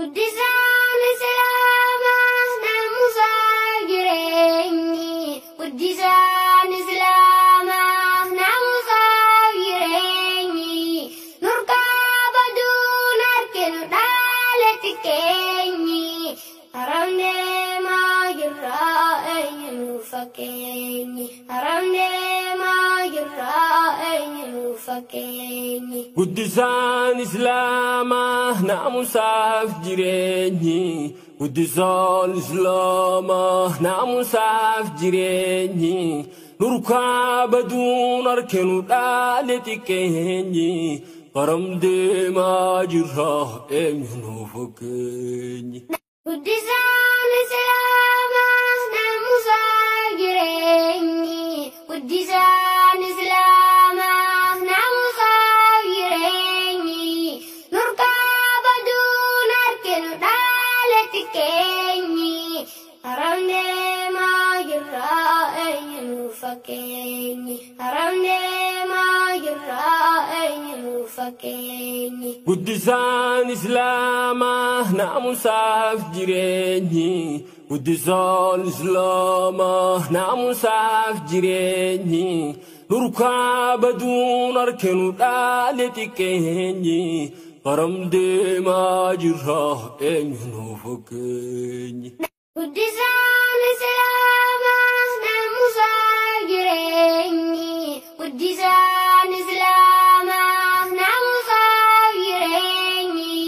Guddisaan Islaamaa naamusaa jireenyi. Guddisaan Islaamaa naamusaa jireenyi. Nurkaa baduun harkinu dhaaletti keenyi. Haram deemaa jirraa eenyu nu fakkeenyi. Haram deemaa jirraa eenyu nu fakkeenyi. Guddisaan Islaamaa naamusaaf jireenyi. Guddisaan Islaamaa naamusaaf jireenyi. Nurkaa baduun harkinu dhaaletti keenyi. Haram deemaa jirraa eenyu nu fakkeenyi. Guddisaan Islaamaa naamusaa jireenyi. Guddisaan Islaamaa naamusaa jireenyi. Nurkaa baduun harkinu dhaaletti keenyi. Haram deemaa jirraa eenyu nu fakkeenyi. Haram deemaa jirraa eenyu nu fakkeenyi. Guddisaan Islaamaa naamusaaf jireenyi. Guddisaan Islaamaa naamusaaf jireenyi. Nurkaa baduun harkinu dhaaletti keenyi. Haram deemaa jirraa eenyu nu fakkeenyi. Guddisaan Islaamaa naamusaa jireenyi. Guddisaan Islaamaa naamusaa jireenyi.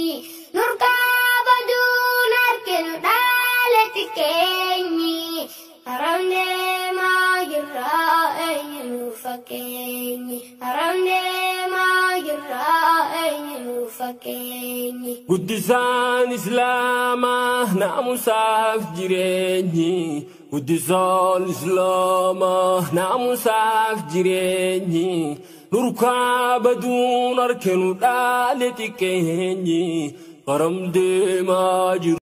Nurkaa baduun harkinu dhaaletti keenyi. Haram deemaa jirraa eenyu nu fakkeenyi. Haram deemaa jirraa eenyu nu fakkeenyi. Guddisaan Islaamaa naamusaaf jireenyi. Guddisaan Islaamaa naamusaaf jireenyi. Nurkaa baduun harkinu dhaaletti keenyi. Haram deemaa jirraa.